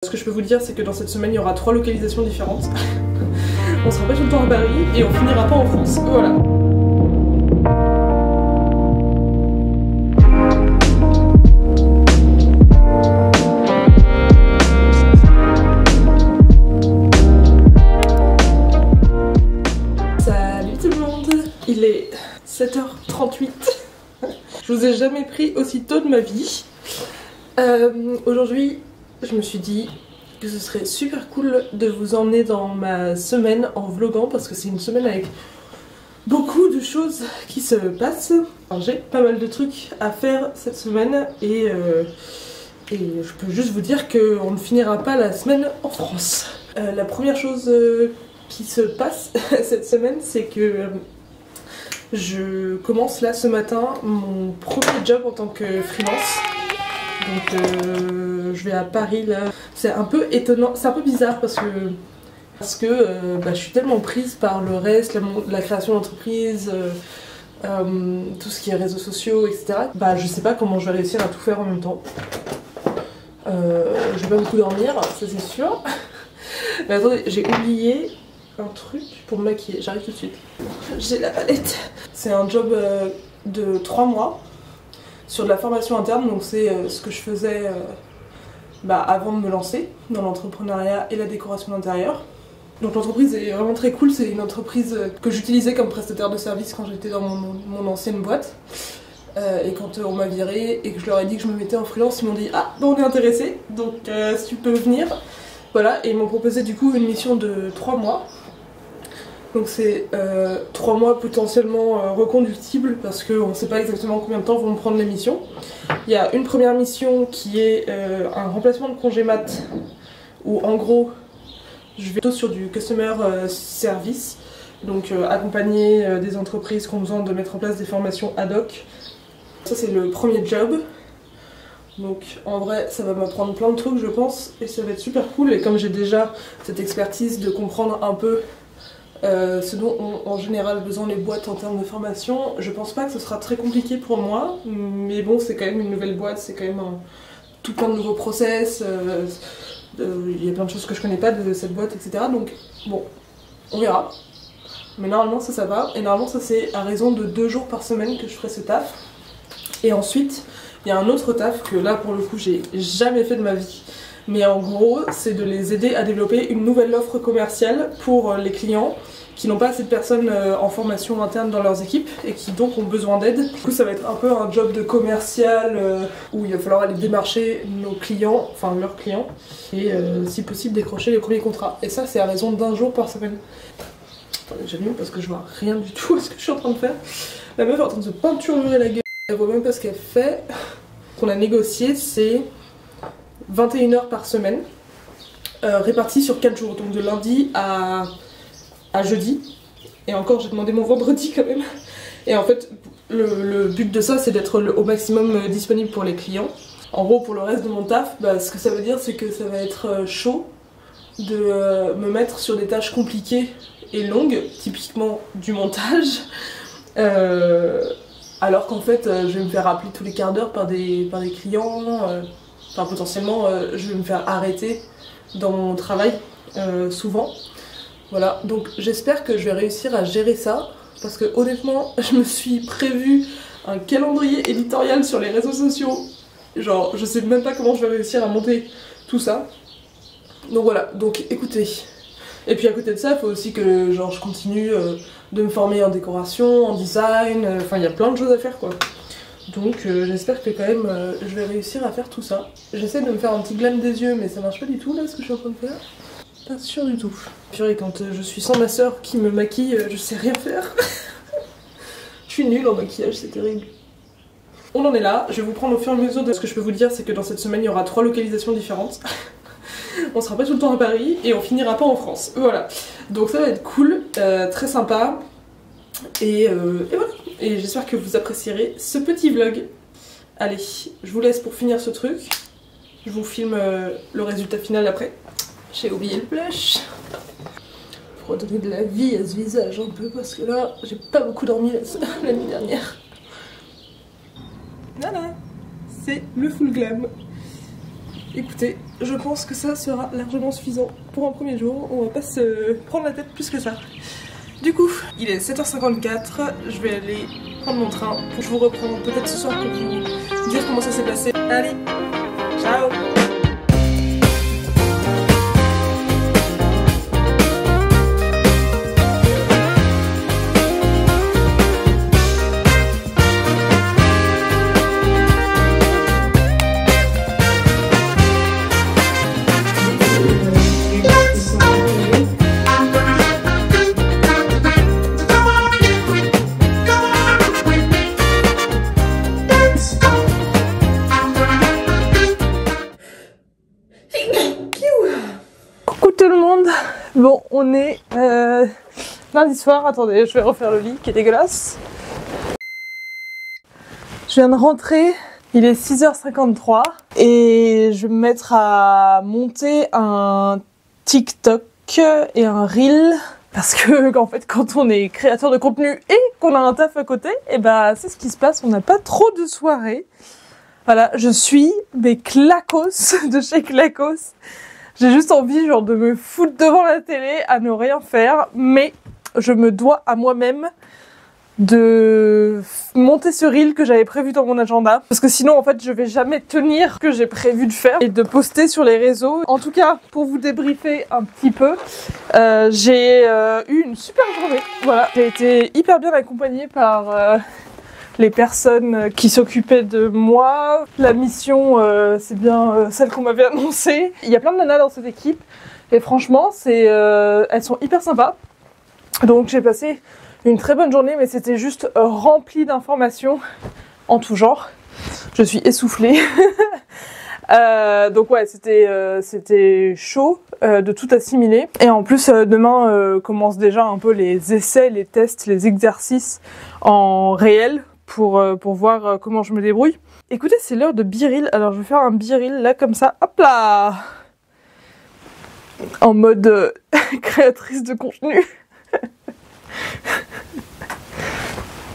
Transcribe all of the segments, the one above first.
Ce que je peux vous dire, c'est que dans cette semaine, il y aura 3 localisations différentes. On sera pas tout le temps à Paris et on finira pas en France. Voilà. Salut tout le monde. Il est 7h38. Je vous ai jamais pris aussi tôt de ma vie. Aujourd'hui, je me suis dit que ce serait super cool de vous emmener dans ma semaine en vloguant parce que c'est une semaine avec beaucoup de choses qui se passent. J'ai pas mal de trucs à faire cette semaine et je peux juste vous dire qu'on ne finira pas la semaine en France. La première chose qui se passe cette semaine, c'est que je commence là ce matin mon premier job en tant que freelance. Donc je vais à Paris là. C'est un peu étonnant, c'est un peu bizarre parce que je suis tellement prise par le reste, la création d'entreprise, tout ce qui est réseaux sociaux, etc. Je sais pas comment je vais réussir à tout faire en même temps. Je vais pas beaucoup dormir, ça c'est sûr. Mais attendez, j'ai oublié un truc pour me maquiller, j'arrive tout de suite. J'ai la palette. C'est un job de 3 mois. Sur de la formation interne, donc c'est ce que je faisais avant de me lancer dans l'entrepreneuriat et la décoration d'intérieur. Donc l'entreprise est vraiment très cool, c'est une entreprise que j'utilisais comme prestataire de service quand j'étais dans mon ancienne boîte. Et quand on m'a viré et que je leur ai dit que je me mettais en freelance, ils m'ont dit « Ah, bon, on est intéressé, donc si tu peux venir ». Voilà, et ils m'ont proposé du coup une mission de 3 mois. Donc c'est 3 mois potentiellement reconductibles parce qu'on ne sait pas exactement combien de temps vont me prendre les missions. Il y a une première mission qui est un remplacement de congé mat où en gros je vais plutôt sur du customer service, donc accompagner des entreprises qui ont besoin de mettre en place des formations ad hoc. Ça c'est le premier job. Donc en vrai ça va m'apprendre plein de trucs je pense et ça va être super cool, et comme j'ai déjà cette expertise de comprendre un peu ce dont ont en général besoin les boîtes en termes de formation, je pense pas que ce sera très compliqué pour moi, mais bon c'est quand même une nouvelle boîte, c'est quand même tout plein de nouveaux process, il y a plein de choses que je connais pas de cette boîte, etc. Donc bon, on verra. Mais normalement ça va, et normalement ça c'est à raison de 2 jours par semaine que je ferai ce taf. Et ensuite, il y a un autre taf que là pour le coup j'ai jamais fait de ma vie. Mais en gros, c'est de les aider à développer une nouvelle offre commerciale pour les clients qui n'ont pas assez de personnes en formation interne dans leurs équipes et qui donc ont besoin d'aide. Du coup, ça va être un peu un job de commercial où il va falloir aller démarcher nos clients, enfin leurs clients, et si possible décrocher les premiers contrats. Et ça, c'est à raison d'1 jour par semaine. Attendez, j'allume parce que je vois rien du tout à ce que je suis en train de faire. La meuf est en train de se peinturer la gueule. Elle voit même pas ce qu'elle fait. Ce qu'on a négocié, c'est 21 heures par semaine, réparties sur 4 jours, donc de lundi à jeudi. Et encore, j'ai demandé mon vendredi quand même. Et en fait, le but de ça, c'est d'être au maximum disponible pour les clients. En gros, pour le reste de mon taf, ce que ça veut dire, c'est que ça va être chaud de me mettre sur des tâches compliquées et longues, typiquement du montage. Alors qu'en fait, je vais me faire appeler tous les quarts d'heure par des clients. Enfin, potentiellement, je vais me faire arrêter dans mon travail, souvent. Voilà, donc j'espère que je vais réussir à gérer ça, parce que honnêtement, je me suis prévu un calendrier éditorial sur les réseaux sociaux. Genre, je sais même pas comment je vais réussir à monter tout ça. Donc voilà, donc écoutez. Et puis à côté de ça, il faut aussi que genre, je continue de me former en décoration, en design, enfin il y a plein de choses à faire quoi. Donc j'espère que quand même je vais réussir à faire tout ça. J'essaie de me faire un petit glam des yeux mais ça marche pas du tout là ce que je suis en train de faire. Pas sûr du tout. Purée, quand je suis sans ma soeur qui me maquille, je sais rien faire. Je suis nulle en maquillage, c'est terrible. On en est là, je vais vous prendre au fur et à mesure de ce que je peux vous dire, c'est que dans cette semaine il y aura 3 localisations différentes. On sera pas tout le temps à Paris et on finira pas en France. Voilà. Donc ça va être cool, très sympa. Et voilà. Et j'espère que vous apprécierez ce petit vlog. Allez, je vous laisse pour finir ce truc. Je vous filme le résultat final après. J'ai oublié le blush. Faut redonner de la vie à ce visage un peu parce que là, j'ai pas beaucoup dormi la nuit dernière. Voilà, c'est le full glam. Écoutez, je pense que ça sera largement suffisant pour un premier jour. On va pas se prendre la tête plus que ça. Du coup, il est 7h54, je vais aller prendre mon train. Je vous reprends peut-être ce soir pour vous dire comment ça s'est passé. Allez, ciao! Bon, on est lundi soir. Attendez, je vais refaire le lit qui est dégueulasse. Je viens de rentrer, il est 6h53 et je vais me mettre à monter un TikTok et un Reel. Parce que en fait, quand on est créateur de contenu et qu'on a un taf à côté, et bah c'est ce qui se passe, on n'a pas trop de soirées. Voilà, je suis des clacos de chez Clacos. J'ai juste envie genre de me foutre devant la télé à ne rien faire, mais je me dois à moi-même de monter ce reel que j'avais prévu dans mon agenda, parce que sinon en fait je vais jamais tenir ce que j'ai prévu de faire et de poster sur les réseaux. En tout cas, pour vous débriefer un petit peu, j'ai eu une super journée. Voilà, j'ai été hyper bien accompagnée par les personnes qui s'occupaient de moi. La mission, c'est bien celle qu'on m'avait annoncée. Il y a plein de nanas dans cette équipe et franchement, elles sont hyper sympas. Donc j'ai passé une très bonne journée, mais c'était juste rempli d'informations en tout genre. Je suis essoufflée. Donc ouais, c'était chaud de tout assimiler. Et en plus, demain commencent déjà un peu les essais, les tests, les exercices en réel pour voir comment je me débrouille. Écoutez, c'est l'heure de B-Reel. Alors je vais faire un B-Reel là comme ça, hop là, en mode créatrice de contenu.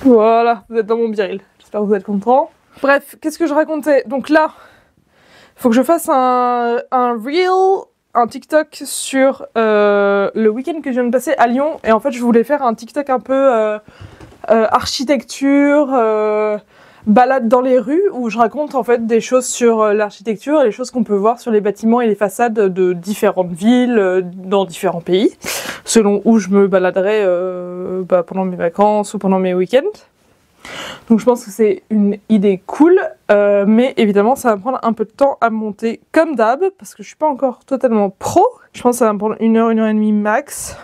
Voilà, vous êtes dans mon B-Reel. J'espère que vous êtes contents. Bref, qu'est-ce que je racontais? Donc là, il faut que je fasse un Reel, un TikTok sur le week-end que je viens de passer à Lyon. Et en fait, je voulais faire un TikTok un peu architecture, balade dans les rues, où je raconte en fait des choses sur l'architecture et les choses qu'on peut voir sur les bâtiments et les façades de différentes villes dans différents pays, selon où je me baladerai pendant mes vacances ou pendant mes week-ends. Donc je pense que c'est une idée cool, mais évidemment ça va me prendre un peu de temps à monter comme d'hab, parce que je suis pas encore totalement pro. Je pense que ça va me prendre 1 heure et demie max.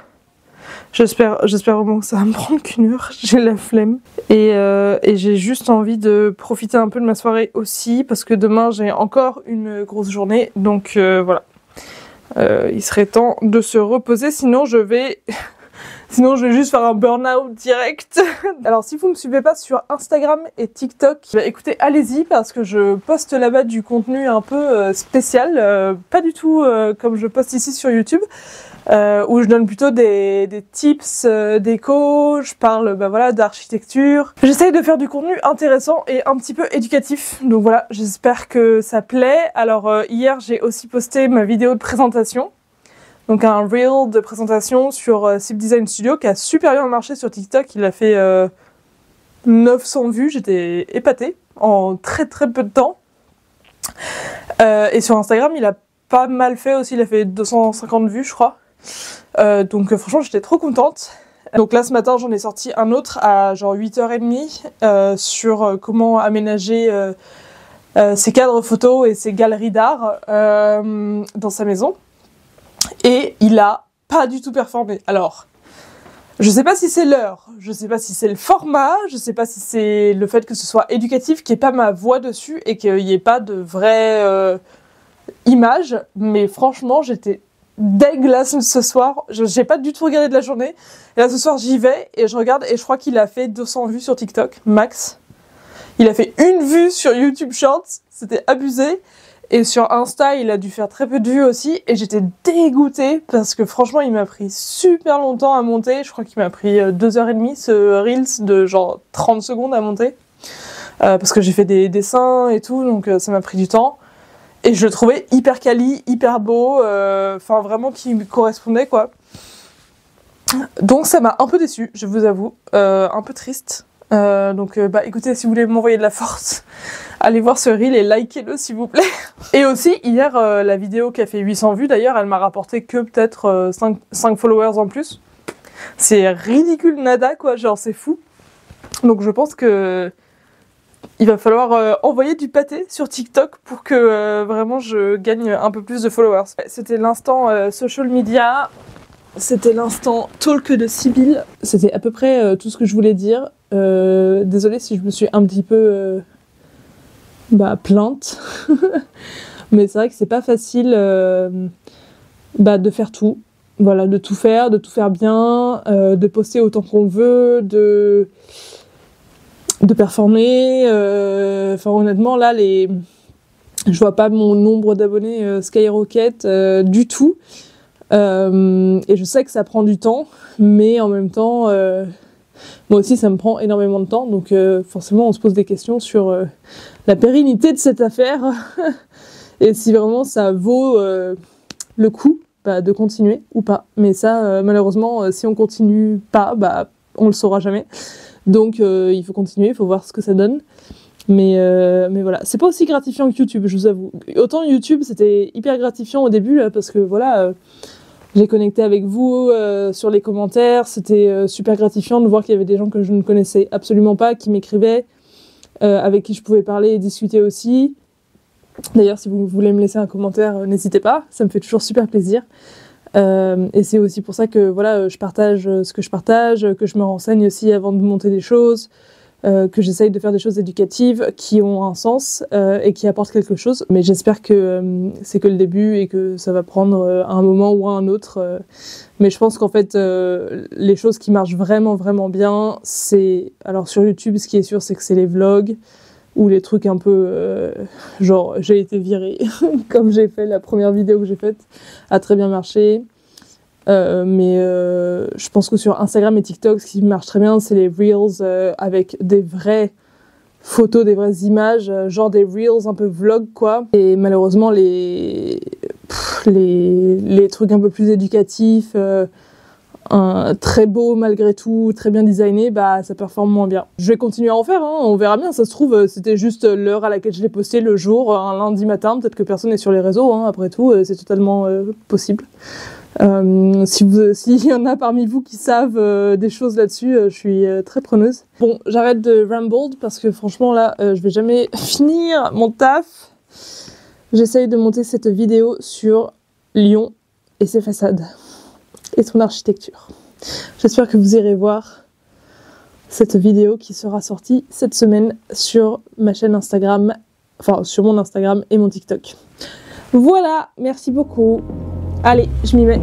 J'espère vraiment que ça va me prendre qu'1 heure, j'ai la flemme. Et j'ai juste envie de profiter un peu de ma soirée aussi, parce que demain j'ai encore une grosse journée, donc voilà. Il serait temps de se reposer, sinon je vais juste faire un burn-out direct. Alors si vous ne me suivez pas sur Instagram et TikTok, bah, écoutez, allez-y, parce que je poste là-bas du contenu un peu spécial, pas du tout comme je poste ici sur YouTube. Où je donne plutôt des tips déco, je parle voilà, d'architecture. J'essaye de faire du contenu intéressant et un petit peu éducatif, donc voilà, j'espère que ça plaît. Alors hier j'ai aussi posté ma vidéo de présentation, donc un reel de présentation sur Sip Design Studio qui a super bien marché sur TikTok. Il a fait 900 vues, j'étais épatée en très peu de temps. Et sur Instagram il a pas mal fait aussi, il a fait 250 vues je crois. Donc franchement j'étais trop contente. Donc là ce matin j'en ai sorti un autre à genre 8h30 sur comment aménager ses cadres photos et ses galeries d'art dans sa maison. Et il a pas du tout performé. Alors je sais pas si c'est l'heure, je sais pas si c'est le format, je sais pas si c'est le fait que ce soit éducatif, qu'il n'y ait pas ma voix dessus et qu'il n'y ait pas de vraie image, mais franchement j'étais deg là ce soir, j'ai pas du tout regardé de la journée, et là ce soir j'y vais et je regarde et je crois qu'il a fait 200 vues sur TikTok, max. Il a fait 1 vue sur YouTube Shorts, c'était abusé, et sur Insta il a dû faire très peu de vues aussi, et j'étais dégoûtée parce que franchement il m'a pris super longtemps à monter, je crois qu'il m'a pris 2h30 ce Reels de genre 30 secondes à monter, parce que j'ai fait des dessins et tout, donc ça m'a pris du temps. Et je le trouvais hyper quali, hyper beau, enfin vraiment qui me correspondait quoi. Donc ça m'a un peu déçue, je vous avoue, un peu triste. Donc bah écoutez, si vous voulez m'envoyer de la force, allez voir ce reel et likez-le s'il vous plaît. Et aussi hier, la vidéo qui a fait 800 vues d'ailleurs, elle m'a rapporté que peut-être 5 followers en plus. C'est ridicule nada quoi, genre c'est fou. Donc je pense que il va falloir envoyer du pâté sur TikTok pour que vraiment je gagne un peu plus de followers. C'était l'instant social media, c'était l'instant talk de Sybille. C'était à peu près tout ce que je voulais dire. Désolée si je me suis un petit peu plainte. Mais c'est vrai que c'est pas facile de faire tout. Voilà, de tout faire bien, de poster autant qu'on veut, de performer. Enfin honnêtement là je vois pas mon nombre d'abonnés skyrocket du tout. Et je sais que ça prend du temps, mais en même temps moi aussi ça me prend énormément de temps, donc forcément on se pose des questions sur la pérennité de cette affaire et si vraiment ça vaut le coup de continuer ou pas. Mais ça malheureusement si on continue pas, on le saura jamais. Donc il faut continuer, il faut voir ce que ça donne. Mais voilà, c'est pas aussi gratifiant que YouTube, je vous avoue. Autant YouTube c'était hyper gratifiant au début là, parce que voilà, j'ai connecté avec vous sur les commentaires, c'était super gratifiant de voir qu'il y avait des gens que je ne connaissais absolument pas, qui m'écrivaient, avec qui je pouvais parler et discuter aussi. D'ailleurs si vous voulez me laisser un commentaire, n'hésitez pas, ça me fait toujours super plaisir. Et c'est aussi pour ça que voilà, je partage ce que je partage, que je me renseigne aussi avant de monter des choses, que j'essaye de faire des choses éducatives qui ont un sens et qui apportent quelque chose. Mais j'espère que c'est que le début et que ça va prendre un moment ou un autre. Mais je pense qu'en fait, les choses qui marchent vraiment vraiment bien, c'est... Alors sur YouTube, ce qui est sûr, c'est que c'est les vlogs ou les trucs un peu genre j'ai été virée comme j'ai fait la première vidéo que j'ai faite a très bien marché, mais je pense que sur Instagram et TikTok ce qui marche très bien c'est les reels avec des vraies photos, des vraies images, genre des reels un peu vlog quoi. Et malheureusement les trucs un peu plus éducatifs, très beau malgré tout, très bien designé, ça performe moins bien. Je vais continuer à en faire, on verra bien, ça se trouve c'était juste l'heure à laquelle je l'ai posté le jour, un lundi matin, peut-être que personne n'est sur les réseaux, après tout, c'est totalement possible. S'il y en a parmi vous qui savent des choses là-dessus, je suis très preneuse. Bon, j'arrête de ramble parce que franchement là, je vais jamais finir mon taf. J'essaye de monter cette vidéo sur Lyon et ses façades et son architecture. J'espère que vous irez voir cette vidéo qui sera sortie cette semaine sur ma chaîne Instagram, enfin sur mon Instagram et mon TikTok. Voilà, merci beaucoup. Allez, je m'y mets.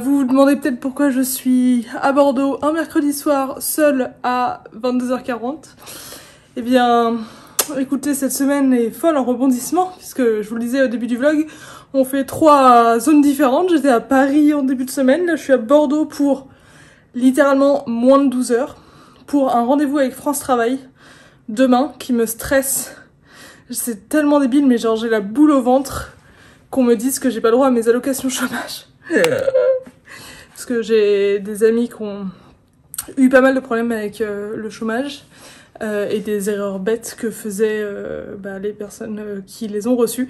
Vous vous demandez peut-être pourquoi je suis à Bordeaux un mercredi soir seule à 22h40. Eh bien, écoutez, cette semaine est folle en rebondissement, puisque je vous le disais au début du vlog, on fait 3 zones différentes. J'étais à Paris en début de semaine, là je suis à Bordeaux pour littéralement moins de 12 heures, pour un rendez-vous avec France Travail demain qui me stresse. C'est tellement débile, mais genre j'ai la boule au ventre qu'on me dise que j'ai pas le droit à mes allocations chômage. Parce que j'ai des amis qui ont eu pas mal de problèmes avec le chômage et des erreurs bêtes que faisaient les personnes qui les ont reçues.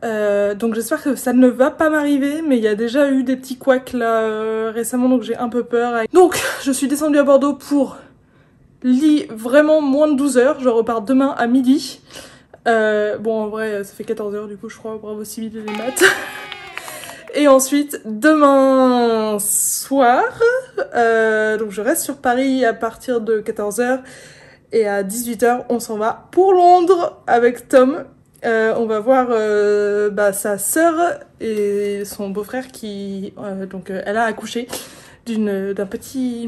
Donc j'espère que ça ne va pas m'arriver, mais il y a déjà eu des petits couacs là récemment, donc j'ai un peu peur. Donc je suis descendue à Bordeaux pour vraiment moins de 12 heures, je repars demain à midi. Bon en vrai ça fait 14 h du coup je crois, bravo civil et les maths. Et ensuite demain soir, donc je reste sur Paris à partir de 14 h et à 18 h on s'en va pour Londres avec Tom. On va voir sa sœur et son beau-frère qui elle a accouché d'une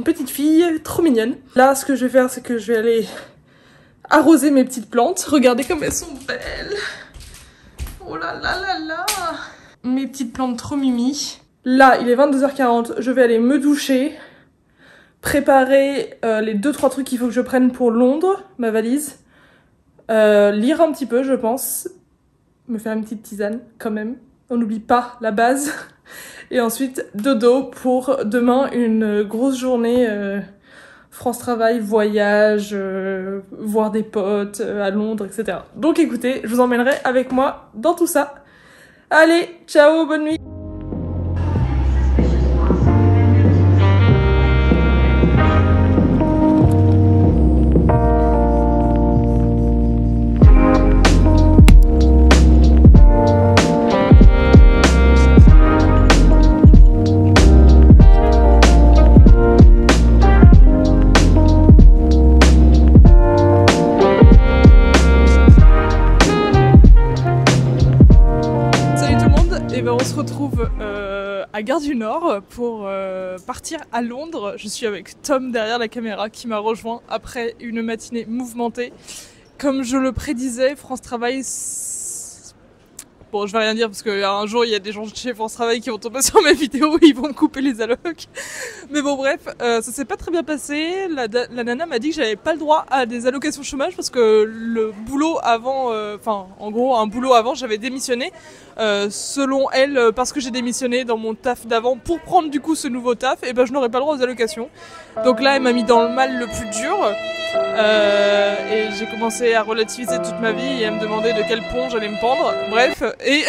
petite fille trop mignonne. Là ce que je vais faire c'est que je vais aller arroser mes petites plantes. Regardez comme elles sont belles. Oh là là là là. Mes petites plantes trop mimi. Là il est 22 h 40, je vais aller me doucher, préparer les 2-3 trucs qu'il faut que je prenne pour Londres, ma valise, lire un petit peu je pense, me faire une petite tisane quand même, on n'oublie pas la base, et ensuite dodo pour demain, une grosse journée France Travail, voyage, voir des potes à Londres, etc. Donc écoutez, je vous emmènerai avec moi dans tout ça. Allez, ciao, bonne nuit. On se retrouve à Gare du Nord pour partir à Londres. Je suis avec Tom derrière la caméra qui m'a rejoint après une matinée mouvementée. Comme je le prédisais, France Travail... Bon, je vais rien dire parce qu'un jour il y a des gens de chez France Travail qui vont tomber sur mes vidéos et ils vont me couper les allocs. Mais bon bref, ça s'est pas très bien passé. La nana m'a dit que j'avais pas le droit à des allocations chômage parce que le boulot avant, en gros un boulot avant, j'avais démissionné. Selon elle, parce que j'ai démissionné dans mon taf d'avant pour prendre du coup ce nouveau taf, et ben je n'aurais pas le droit aux allocations. Donc là elle m'a mis dans le mal le plus dur. Et j'ai commencé à relativiser toute ma vie et à me demander de quel pont j'allais me pendre. Bref, et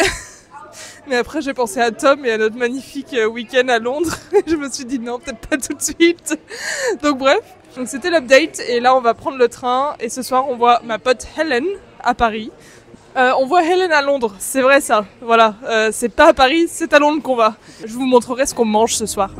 mais après j'ai pensé à Tom et à notre magnifique week-end à Londres. Et je me suis dit non, peut-être pas tout de suite. Donc bref, donc c'était l'update et là on va prendre le train et ce soir on voit ma pote Helen à Paris. On voit Helen à Londres, c'est vrai ça. Voilà, c'est pas à Paris, c'est à Londres qu'on va. Je vous montrerai ce qu'on mange ce soir.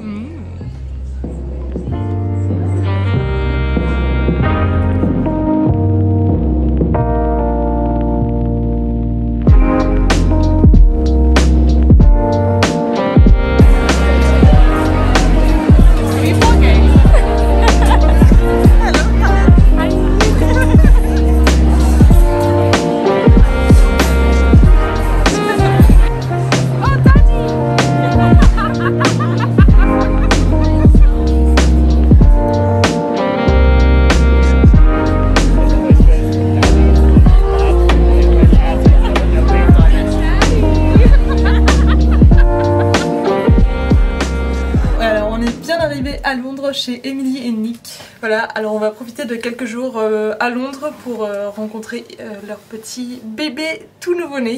À Londres chez Emily et Nick. Voilà, alors on va profiter de quelques jours à Londres pour rencontrer leur petit bébé tout nouveau-né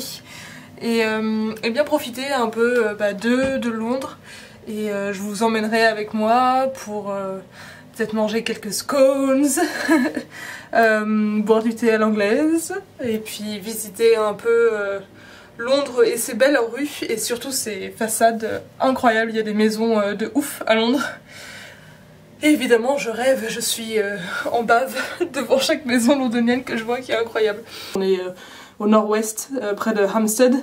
et bien profiter un peu de Londres et je vous emmènerai avec moi pour peut-être manger quelques scones, boire du thé à l'anglaise et puis visiter un peu Londres et ses belles rues et surtout ses façades incroyables. Il y a des maisons de ouf à Londres. Et évidemment je rêve, je suis en bave devant chaque maison londonienne que je vois qui est incroyable. On est au nord-ouest, près de Hampstead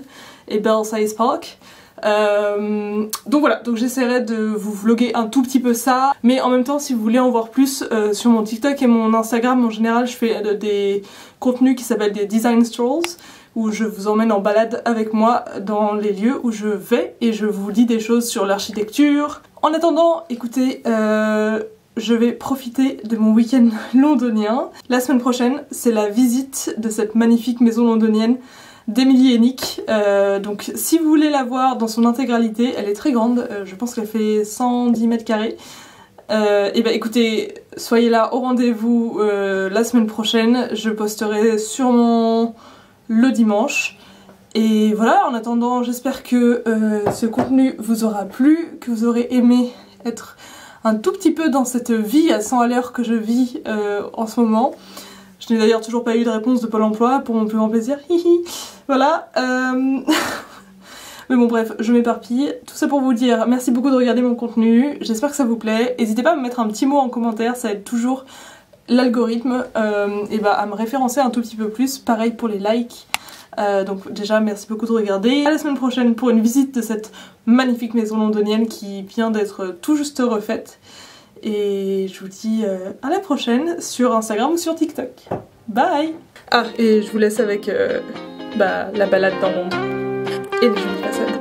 et Belsize Park. Donc voilà, donc j'essaierai de vous vlogger un tout petit peu ça, mais en même temps si vous voulez en voir plus sur mon TikTok et mon Instagram en général je fais des contenus qui s'appellent des design strolls où je vous emmène en balade avec moi dans les lieux où je vais et je vous dis des choses sur l'architecture. En attendant, écoutez, je vais profiter de mon week-end londonien. La semaine prochaine, c'est la visite de cette magnifique maison londonienne d'Emily et Nick. Donc si vous voulez la voir dans son intégralité, elle est très grande, je pense qu'elle fait 110 mètres carrés. Et bah écoutez, soyez là au rendez-vous la semaine prochaine, je posterai sûrement le dimanche. Et voilà, en attendant, j'espère que ce contenu vous aura plu, que vous aurez aimé être un tout petit peu dans cette vie à 100 à l'heure que je vis en ce moment. Je Je n'ai d'ailleurs toujours pas eu de réponse de Pôle emploi pour mon plus grand plaisir. Hihi. Voilà. Mais bon bref, je m'éparpille. Tout ça pour vous dire merci beaucoup de regarder mon contenu. J'espère que ça vous plaît. N'hésitez pas à me mettre un petit mot en commentaire, ça aide toujours l'algorithme et bah, à me référencer un tout petit peu plus. Pareil pour les likes. Donc déjà merci beaucoup de regarder. À la semaine prochaine pour une visite de cette magnifique maison londonienne qui vient d'être tout juste refaite. Et je vous dis à la prochaine sur Instagram ou sur TikTok. Bye. Ah, et je vous laisse avec la balade dans l'ombre et les jolies façades.